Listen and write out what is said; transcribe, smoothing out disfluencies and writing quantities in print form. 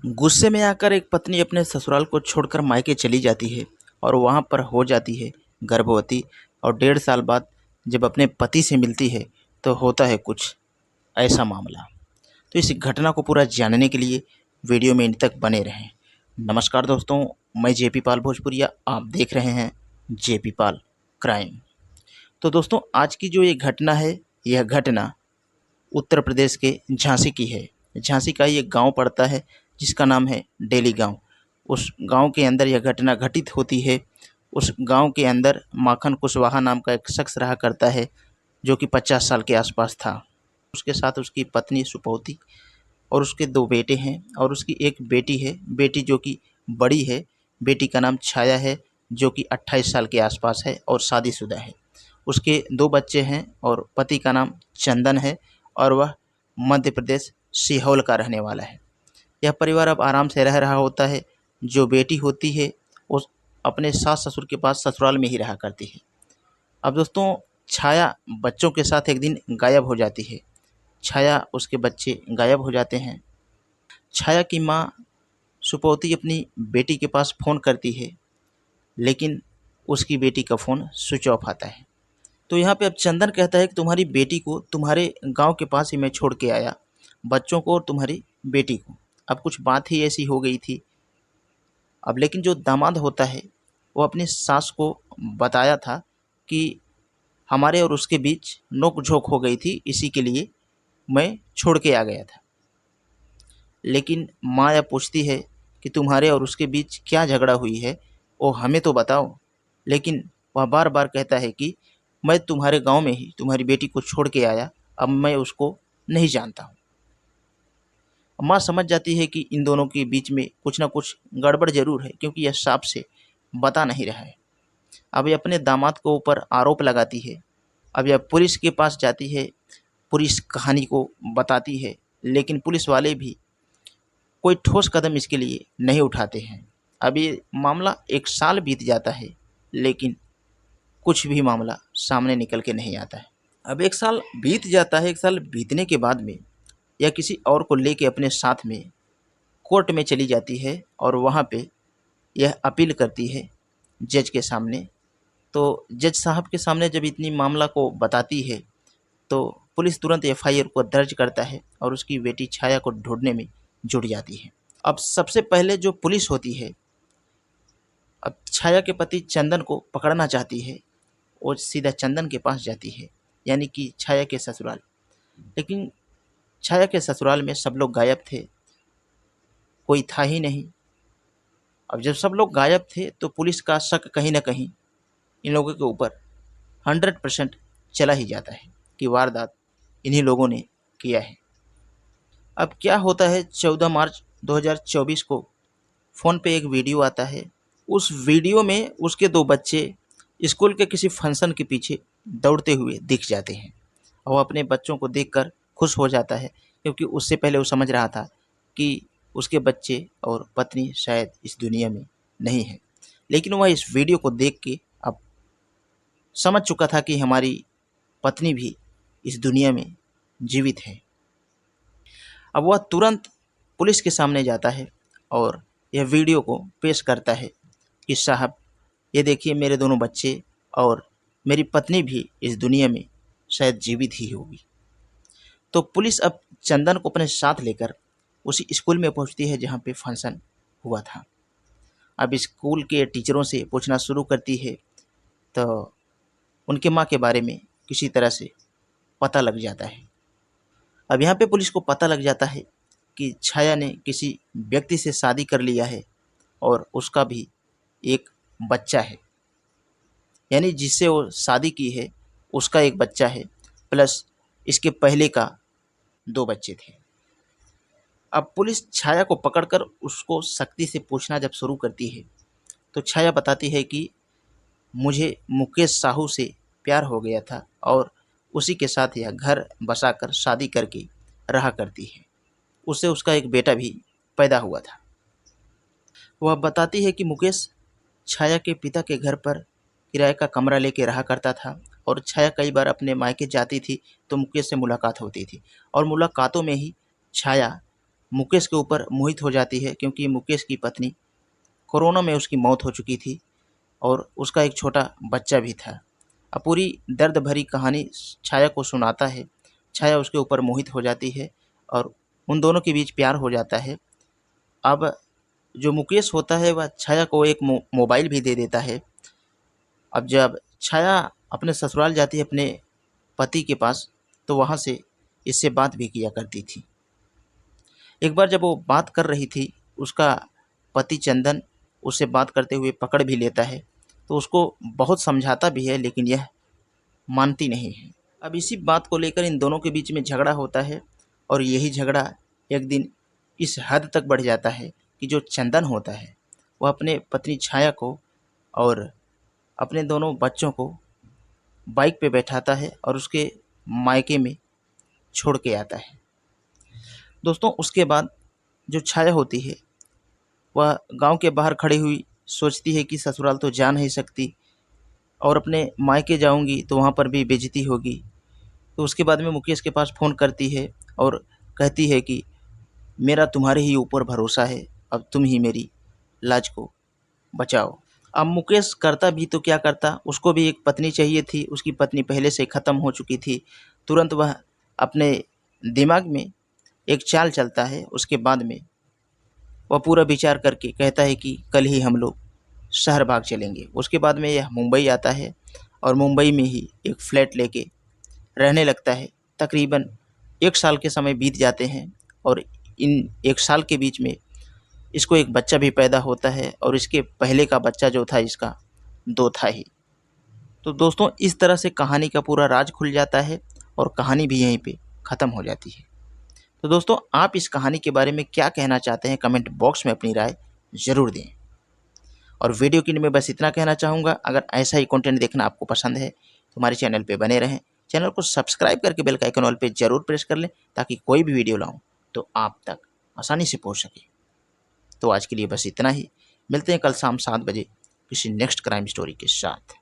गुस्से में आकर एक पत्नी अपने ससुराल को छोड़कर मायके चली जाती है और वहाँ पर हो जाती है गर्भवती। और 1.5 साल बाद जब अपने पति से मिलती है तो होता है कुछ ऐसा मामला। तो इस घटना को पूरा जानने के लिए वीडियो में इन तक बने रहें। नमस्कार दोस्तों, मैं जेपी पाल भोजपुरिया, आप देख रहे हैं जेपी पाल क्राइम। तो दोस्तों, आज की जो ये घटना है, यह घटना उत्तर प्रदेश के झांसी की है। झांसी का ये गांव पड़ता है जिसका नाम है डेली गांव। उस गांव के अंदर यह घटना घटित होती है। उस गांव के अंदर माखन कुशवाहा नाम का एक शख्स रहा करता है जो कि 50 साल के आसपास था। उसके साथ उसकी पत्नी सुपौती और उसके 2 बेटे हैं और उसकी एक बेटी है। बेटी जो कि बड़ी है, बेटी का नाम छाया है जो कि 28 साल के आसपास है और शादीशुदा है। उसके 2 बच्चे हैं और पति का नाम चंदन है और वह मध्य प्रदेश सीहोर का रहने वाला है। यह परिवार अब आराम से रह रहा होता है। जो बेटी होती है उस अपने सास ससुर के पास ससुराल में ही रहा करती है। अब दोस्तों, छाया बच्चों के साथ एक दिन गायब हो जाती है। छाया, उसके बच्चे गायब हो जाते हैं। छाया की माँ सुपौती अपनी बेटी के पास फ़ोन करती है, लेकिन उसकी बेटी का फ़ोन स्विच ऑफ आता है। तो यहाँ पे अब चंदन कहता है कि तुम्हारी बेटी को तुम्हारे गांव के पास ही मैं छोड़ के आया, बच्चों को और तुम्हारी बेटी को। अब कुछ बात ही ऐसी हो गई थी। अब लेकिन जो दामाद होता है वो अपनी सास को बताया था कि हमारे और उसके बीच नोक झोंक हो गई थी, इसी के लिए मैं छोड़ के आ गया था। लेकिन माँ यह पूछती है कि तुम्हारे और उसके बीच क्या झगड़ा हुई है, वो हमें तो बताओ। लेकिन वह बार बार कहता है कि मैं तुम्हारे गांव में ही तुम्हारी बेटी को छोड़ के आया, अब मैं उसको नहीं जानता हूँ। माँ समझ जाती है कि इन दोनों के बीच में कुछ ना कुछ गड़बड़ जरूर है, क्योंकि यह साफ से बता नहीं रहा है। अब ये अपने दामाद को ऊपर आरोप लगाती है। अब यह पुलिस के पास जाती है, पुलिस कहानी को बताती है, लेकिन पुलिस वाले भी कोई ठोस कदम इसके लिए नहीं उठाते हैं। अब ये मामला 1 साल बीत जाता है, लेकिन कुछ भी मामला सामने निकल के नहीं आता है। अब 1 साल बीत जाता है। 1 साल बीतने के बाद में यह किसी और को लेके अपने साथ में कोर्ट में चली जाती है और वहाँ पे यह अपील करती है जज के सामने। तो जज साहब के सामने जब इतनी मामला को बताती है तो पुलिस तुरंत एफआईआर को दर्ज करता है और उसकी बेटी छाया को ढूंढने में जुट जाती है। अब सबसे पहले जो पुलिस होती है, अब छाया के पति चंदन को पकड़ना चाहती है, वो सीधा चंदन के पास जाती है, यानी कि छाया के ससुराल। लेकिन छाया के ससुराल में सब लोग गायब थे, कोई था ही नहीं। अब जब सब लोग गायब थे तो पुलिस का शक कहीं ना कहीं इन लोगों के ऊपर 100% चला ही जाता है कि वारदात इन्हीं लोगों ने किया है। अब क्या होता है, 14 मार्च 2024 को फ़ोन पे एक वीडियो आता है। उस वीडियो में उसके 2 बच्चे स्कूल के किसी फंक्शन के पीछे दौड़ते हुए दिख जाते हैं। और वो अपने बच्चों को देखकर खुश हो जाता है, क्योंकि उससे पहले वो समझ रहा था कि उसके बच्चे और पत्नी शायद इस दुनिया में नहीं है। लेकिन वह इस वीडियो को देख के अब समझ चुका था कि हमारी पत्नी भी इस दुनिया में जीवित है। अब वह तुरंत पुलिस के सामने जाता है और यह वीडियो को पेश करता है कि साहब, ये देखिए, मेरे दोनों बच्चे और मेरी पत्नी भी इस दुनिया में शायद जीवित ही होगी। तो पुलिस अब चंदन को अपने साथ लेकर उसी स्कूल में पहुंचती है जहां पे फंक्शन हुआ था। अब स्कूल के टीचरों से पूछना शुरू करती है तो उनके माँ के बारे में किसी तरह से पता लग जाता है। अब यहाँ पे पुलिस को पता लग जाता है कि छाया ने किसी व्यक्ति से शादी कर लिया है और उसका भी एक बच्चा है, यानी जिससे वो शादी की है उसका एक बच्चा है, प्लस इसके पहले का 2 बच्चे थे। अब पुलिस छाया को पकड़कर उसको सख्ती से पूछना जब शुरू करती है तो छाया बताती है कि मुझे मुकेश साहू से प्यार हो गया था और उसी के साथ यह घर बसाकर शादी करके रहा करती है। उससे उसका एक बेटा भी पैदा हुआ था। वह बताती है कि मुकेश छाया के पिता के घर पर किराए का कमरा लेके रहा करता था और छाया कई बार अपने मायके जाती थी तो मुकेश से मुलाकात होती थी और मुलाकातों में ही छाया मुकेश के ऊपर मोहित हो जाती है, क्योंकि मुकेश की पत्नी कोरोना में उसकी मौत हो चुकी थी और उसका एक छोटा बच्चा भी था। अब पूरी दर्द भरी कहानी छाया को सुनाता है। छाया उसके ऊपर मोहित हो जाती है और उन दोनों के बीच प्यार हो जाता है। अब जो मुकेश होता है वह छाया को एक मोबाइल भी दे देता है। अब जब छाया अपने ससुराल जाती है अपने पति के पास, तो वहाँ से इससे बात भी किया करती थी। एक बार जब वो बात कर रही थी, उसका पति चंदन उससे बात करते हुए पकड़ भी लेता है, तो उसको बहुत समझाता भी है, लेकिन यह मानती नहीं है। अब इसी बात को लेकर इन दोनों के बीच में झगड़ा होता है और यही झगड़ा एक दिन इस हद तक बढ़ जाता है कि जो चंदन होता है वह अपने पत्नी छाया को और अपने दोनों बच्चों को बाइक पे बैठाता है और उसके मायके में छोड़ के आता है। दोस्तों, उसके बाद जो छाया होती है वह गांव के बाहर खड़ी हुई सोचती है कि ससुराल तो जा नहीं सकती और अपने मायके जाऊंगी तो वहाँ पर भी बेइज्जती होगी। तो उसके बाद में मुकेश के पास फ़ोन करती है और कहती है कि मेरा तुम्हारे ही ऊपर भरोसा है, अब तुम ही मेरी लाज को बचाओ। अब मुकेश करता भी तो क्या करता, उसको भी एक पत्नी चाहिए थी, उसकी पत्नी पहले से ख़त्म हो चुकी थी। तुरंत वह अपने दिमाग में एक चाल चलता है। उसके बाद में वह पूरा विचार करके कहता है कि कल ही हम लोग शहर भाग चलेंगे। उसके बाद में यह मुंबई आता है और मुंबई में ही एक फ्लैट लेके रहने लगता है। तकरीबन 1 साल के समय बीत जाते हैं और इन 1 साल के बीच में इसको एक बच्चा भी पैदा होता है और इसके पहले का बच्चा जो था इसका 2 था ही। तो दोस्तों, इस तरह से कहानी का पूरा राज खुल जाता है और कहानी भी यहीं पे ख़त्म हो जाती है। तो दोस्तों, आप इस कहानी के बारे में क्या कहना चाहते हैं, कमेंट बॉक्स में अपनी राय ज़रूर दें। और वीडियो के लिए मैं बस इतना कहना चाहूँगा, अगर ऐसा ही कंटेंट देखना आपको पसंद है तो हमारे चैनल पे बने रहें। चैनल को सब्सक्राइब करके बेल का आइकन ऑल पे ज़रूर प्रेस कर लें, ताकि कोई भी वीडियो लाऊं तो आप तक आसानी से पहुंच सके। तो आज के लिए बस इतना ही। मिलते हैं कल शाम 7 बजे किसी नेक्स्ट क्राइम स्टोरी के साथ।